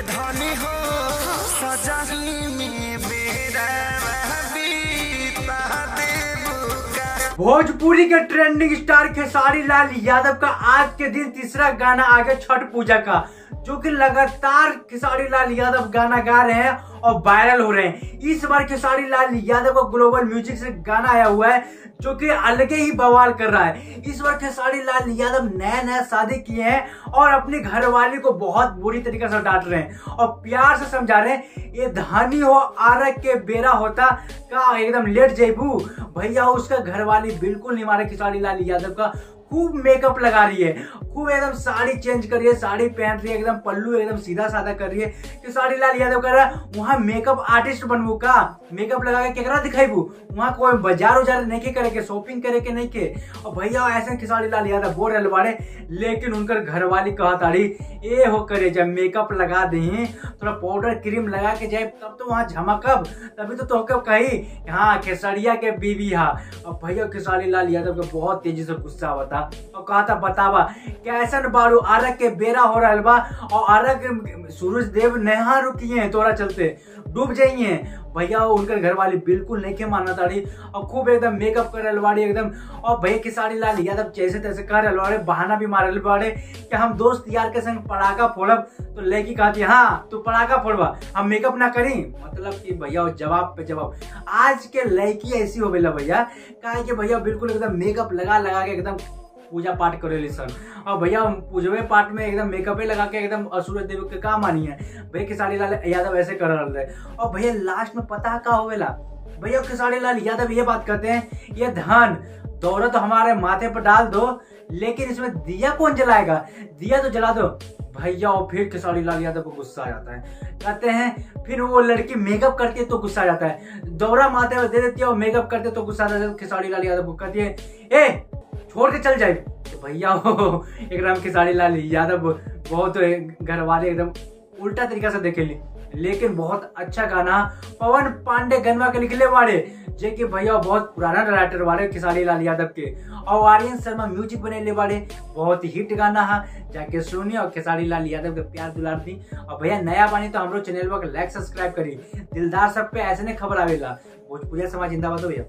धनी हो सजही में बेरा भोजपुरी के ट्रेंडिंग स्टार खेसारी लाल यादव का आज के दिन तीसरा गाना आ गया छठ पूजा का, जो कि लगातार खेसारी लाल यादव गाना गा रहे हैं और वायरल हो रहे हैं। इस बार खेसारी लाल यादव को ग्लोबल म्यूजिक से गाना आया हुआ है जो कि अलग ही बवाल कर रहा है। इस बार खेसारी लाल यादव नया शादी किए हैं और अपनी घरवाली को बहुत बुरी तरीके से डांट रहे हैं और प्यार से समझा रहे हैं, ये धनी हो आरक के बेरा होता का एकदम लेट जेबू भैया। उसका घरवाली बिल्कुल नहीं मारे खेसारी लाल यादव का, खूब मेकअप लगा रही है, खूब एकदम साड़ी चेंज कर रही है, साड़ी पहन रही है, एकदम पल्लू एकदम सीधा साधा कर रही है। खेसारी लाल यादव कह रहा है वहाँ मेकअप आर्टिस्ट बनबू का, मेकअप लगा के केकरा दिखाईबू, वहाँ कोई बाजार उजार नहीं के करे के, शॉपिंग करे के नहीं के। और भैया ऐसे खेसारी लाल यादव बोल रहे बारे, लेकिन उनकर घरवाली कहा ताड़ी ए हो करे जब मेकअप लगा दे थोड़ा पाउडर क्रीम लगा के जाए तब तो वहाँ झमकब, तभी तो तोहके कही हाँ खेसरिया के बीबी हा। और भैया खेसारी लाल यादव के बहुत तेजी से गुस्सा होता और कहा था बतावा कैसन बारू आरक के बेरा हो रहा बा और आरक सूरज देव नहा रुकिए हैं तोरा चलते डूब जाइए। भैया उनकर घरवाली बिल्कुल नहीं के माना ताड़ी और खूब एकदम मेकअप कर रही एकदम। और भैया खेसारी लाल यादव जैसे तैसे कर रहे बहाना भी मार रहे कि हम दोस्त यार के संग पटाखा फोड़ब, तो लड़की कहती हाँ तू पटाखा फोड़बा हम मेकअप ना करी। मतलब कि भैया जवाब पे जवाब। आज के लड़की ऐसी हो गई भैया, कहा कि भैया बिल्कुल एकदम मेकअप लगा के एकदम पूजा पाठ करे सन। और भैया पूजवे पाठ में एकदम मेकअप लगा के एकदम सूरज देव के काम आनी है। भैया खेसारी लाल यादव ऐसे कर रहे और भैया लास्ट में पता का होवेला, भैया खेसारी लाल यादव ये बात कहते हैं ये धन दौलत तो हमारे माथे पर डाल दो, लेकिन इसमें दिया कौन जलाएगा, दिया तो जला दो भैया। और फिर खेसारी लाल यादव को गुस्सा आ जाता है, कहते हैं फिर वो लड़की मेकअप करती है तो गुस्सा आ जाता है, दौरा माथे पर दे देती है और मेकअप करते तो गुस्सा आ जाता है। खेसारी लाल यादव को कहती है ए छोड़ के चल जाए। तो भैया एकदम खेसारी लाल यादव बहुत घर वाले एकदम उल्टा तरीका से देखे ली, लेकिन बहुत अच्छा गाना पवन पांडे गनवा के लिखले वाले जे कि भैया बहुत पुराना राइटर वाले खेसारी लाल यादव के, और आर्यन शर्मा म्यूजिक बने वाले बहुत हिट गाना है, जाके सुनिए और खेसारी लाल यादव के प्यार दुलार दी। और भैया नया बानी तो हमरो चैनल पर लाइक सब्सक्राइब करी, दिलदार सब पे ऐसे नहीं खबर आवेला। भोजपुरिया समाज जिंदाबाद हो भैया।